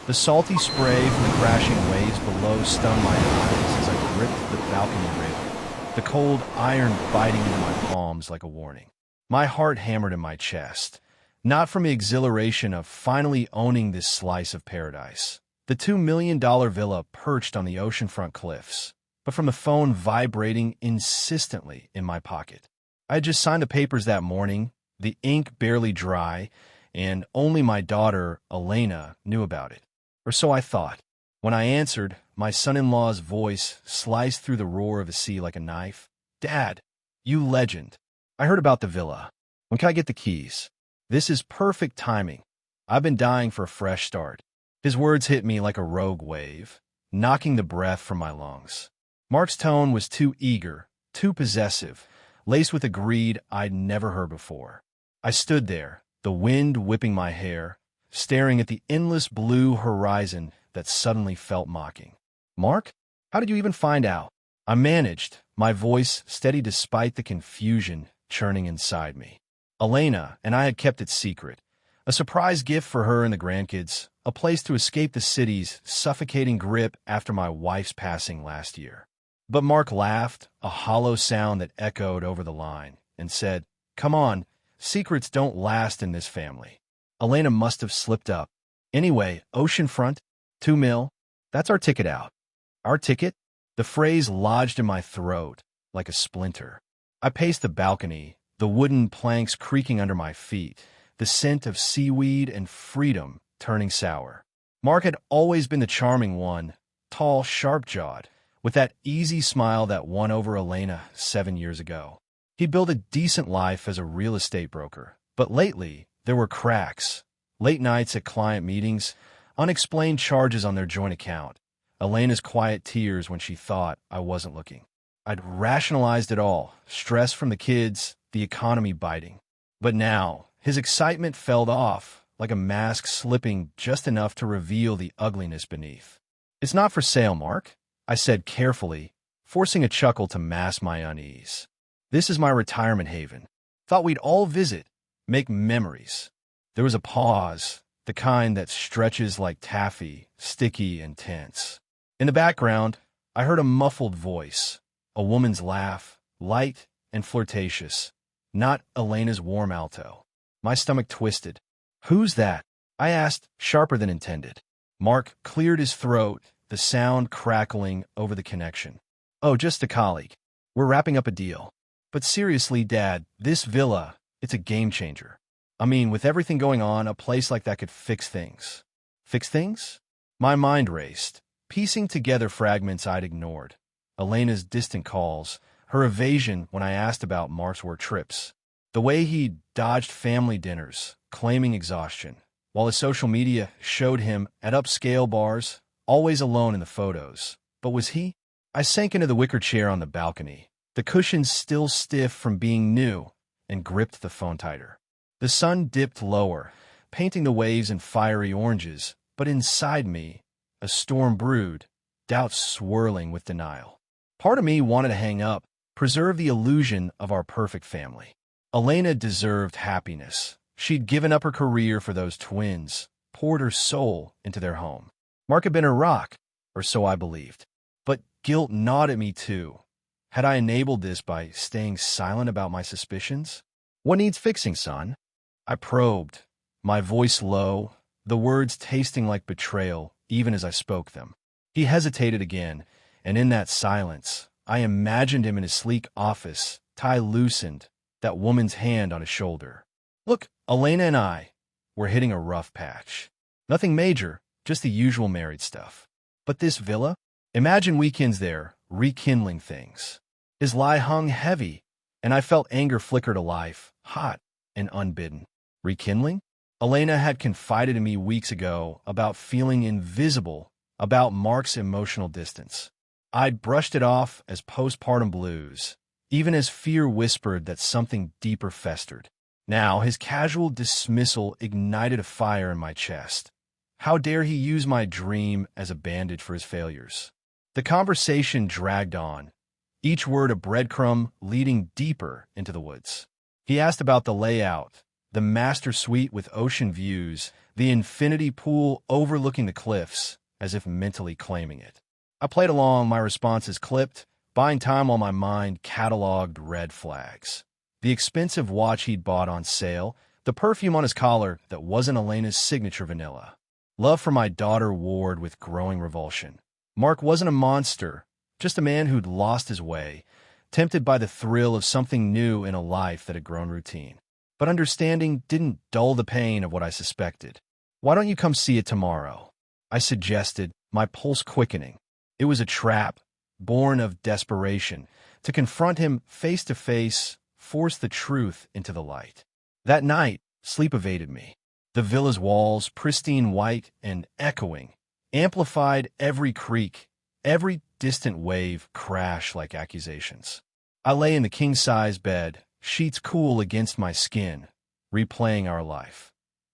The salty spray from the crashing waves below stung my eyes as I gripped the balcony rail, the cold iron biting into my palms like a warning. My heart hammered in my chest, not from the exhilaration of finally owning this slice of paradise, the $2 million villa perched on the oceanfront cliffs, but from the phone vibrating insistently in my pocket. I had just signed the papers that morning, the ink barely dry, and only my daughter, Elena, knew about it. Or so I thought. When I answered, my son-in-law's voice sliced through the roar of the sea like a knife. "Dad, you legend. I heard about the villa. When can I get the keys? This is perfect timing. I've been dying for a fresh start." His words hit me like a rogue wave, knocking the breath from my lungs. Mark's tone was too eager, too possessive, laced with a greed I'd never heard before. I stood there, the wind whipping my hair, staring at the endless blue horizon that suddenly felt mocking. "Mark, how did you even find out?" I managed, my voice steady despite the confusion churning inside me. "Elena and I had kept it secret. A surprise gift for her and the grandkids, a place to escape the city's suffocating grip after my wife's passing last year." But Mark laughed, a hollow sound that echoed over the line, and said, "Come on, secrets don't last in this family." Elena must have slipped up. "Anyway, oceanfront, 2 mil, that's our ticket out." "Our ticket?" The phrase lodged in my throat like a splinter. I paced the balcony, the wooden planks creaking under my feet, the scent of seaweed and freedom turning sour. Mark had always been the charming one, tall, sharp-jawed, with that easy smile that won over Elena 7 years ago. He'd built a decent life as a real estate broker, but lately there were cracks. Late nights at client meetings, unexplained charges on their joint account, Elena's quiet tears when she thought I wasn't looking. I'd rationalized it all, stress from the kids, the economy biting. But now, his excitement fell off, like a mask slipping just enough to reveal the ugliness beneath. "It's not for sale, Mark," I said carefully, forcing a chuckle to mask my unease. "This is my retirement haven. Thought we'd all visit, make memories." There was a pause, the kind that stretches like taffy, sticky and tense. In the background, I heard a muffled voice, a woman's laugh, light and flirtatious, not Elena's warm alto. My stomach twisted. "Who's that?" I asked, sharper than intended. Mark cleared his throat, the sound crackling over the connection. "Oh, just a colleague. We're wrapping up a deal. But seriously, Dad, this villa, it's a game changer. I mean, with everything going on, a place like that could fix things." "Fix things?" My mind raced, piecing together fragments I'd ignored. Elena's distant calls, her evasion when I asked about Mark's work trips, the way he dodged family dinners, claiming exhaustion, while his social media showed him at upscale bars, always alone in the photos. But was he? I sank into the wicker chair on the balcony, the cushions still stiff from being new, and gripped the phone tighter. The sun dipped lower, painting the waves in fiery oranges, but inside me, a storm brewed, doubts swirling with denial. Part of me wanted to hang up, preserve the illusion of our perfect family. Elena deserved happiness. She'd given up her career for those twins, poured her soul into their home. Mark had been her rock, or so I believed. But guilt gnawed at me too. Had I enabled this by staying silent about my suspicions? "What needs fixing, son?" I probed, my voice low, the words tasting like betrayal even as I spoke them. He hesitated again, and in that silence, I imagined him in his sleek office, tie loosened, that woman's hand on his shoulder. "Look, Elena and I, we're hitting a rough patch. Nothing major, just the usual married stuff. But this villa? Imagine weekends there, rekindling things." His lie hung heavy, and I felt anger flicker to life, hot and unbidden. Rekindling? Elena had confided in me weeks ago about feeling invisible, about Mark's emotional distance. I'd brushed it off as postpartum blues, even as fear whispered that something deeper festered. Now his casual dismissal ignited a fire in my chest. How dare he use my dream as a bandage for his failures? The conversation dragged on, each word a breadcrumb leading deeper into the woods. He asked about the layout, the master suite with ocean views, the infinity pool overlooking the cliffs, as if mentally claiming it. I played along, my responses clipped, buying time while my mind cataloged red flags. The expensive watch he'd bought on sale, the perfume on his collar that wasn't Elena's signature vanilla. Love for my daughter warred with growing revulsion. Mark wasn't a monster, just a man who'd lost his way, tempted by the thrill of something new in a life that had grown routine. But understanding didn't dull the pain of what I suspected. "Why don't you come see it tomorrow?" I suggested, my pulse quickening. It was a trap, born of desperation, to confront him face to face, force the truth into the light. That night, sleep evaded me. The villa's walls, pristine white and echoing, amplified every creak, every distant wave crash like accusations. I lay in the king-size bed, sheets cool against my skin, replaying our life.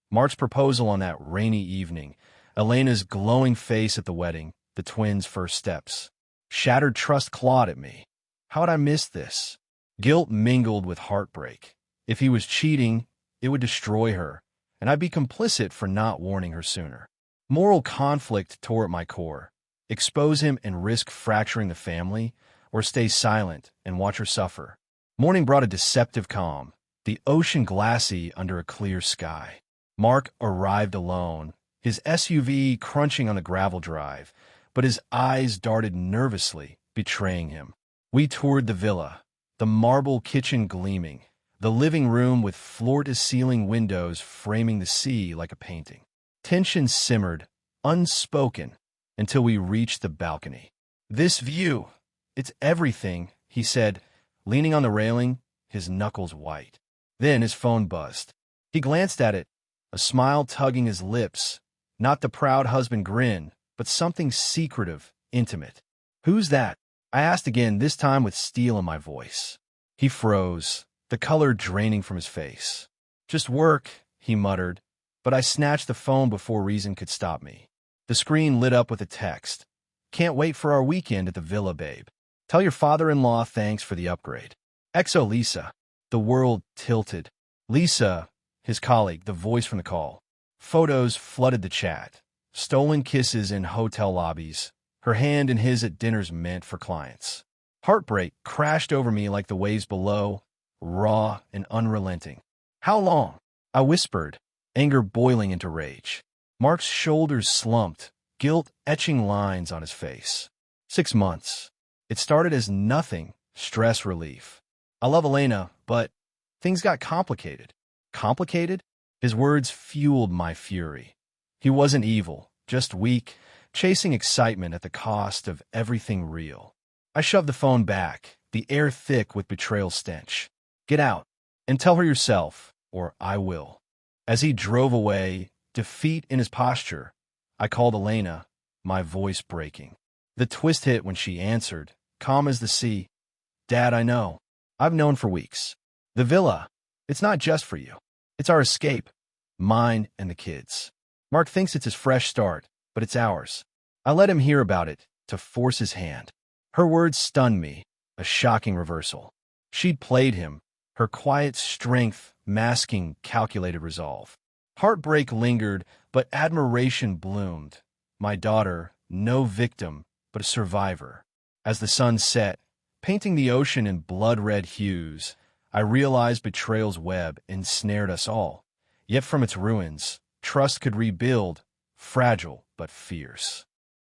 Mark's proposal on that rainy evening, Elena's glowing face at the wedding, the twins' first steps. Shattered trust clawed at me. How had I missed this? Guilt mingled with heartbreak. If he was cheating, it would destroy her, and I'd be complicit for not warning her sooner. Moral conflict tore at my core. Expose him and risk fracturing the family, or stay silent and watch her suffer. Morning brought a deceptive calm, the ocean glassy under a clear sky. Mark arrived alone, his SUV crunching on the gravel drive, but his eyes darted nervously, betraying him. We toured the villa, the marble kitchen gleaming, the living room with floor-to-ceiling windows framing the sea like a painting. Tension simmered, unspoken, until we reached the balcony. "This view, it's everything," he said, leaning on the railing, his knuckles white. Then his phone buzzed. He glanced at it, a smile tugging his lips, not the proud husband grin, but something secretive, intimate. "Who's that?" I asked again, this time with steel in my voice. He froze, the color draining from his face. "Just work," he muttered, but I snatched the phone before reason could stop me. The screen lit up with a text. "Can't wait for our weekend at the villa, babe. Tell your father-in-law thanks for the upgrade. XO Lisa." The world tilted. Lisa, his colleague, the voice from the call. Photos flooded the chat. Stolen kisses in hotel lobbies, her hand in his at dinners meant for clients. Heartbreak crashed over me like the waves below, raw and unrelenting. "How long?" I whispered, anger boiling into rage. Mark's shoulders slumped, guilt etching lines on his face. 6 months. It started as nothing, stress relief. "I love Elena, but things got complicated." Complicated? His words fueled my fury. He wasn't evil, just weak, chasing excitement at the cost of everything real. I shoved the phone back, the air thick with betrayal stench. "Get out, and tell her yourself, or I will." As he drove away, defeat in his posture, I called Elena, my voice breaking. The twist hit when she answered, calm as the sea. "Dad, I know. I've known for weeks. The villa, it's not just for you. It's our escape. Mine and the kids. Mark thinks it's his fresh start, but it's ours." I let him hear about it, to force his hand. Her words stunned me, a shocking reversal. She'd played him, her quiet strength masking calculated resolve. Heartbreak lingered, but admiration bloomed. My daughter, no victim, but a survivor. As the sun set, painting the ocean in blood-red hues, I realized betrayal's web ensnared us all. Yet from its ruins, trust could rebuild, fragile but fierce.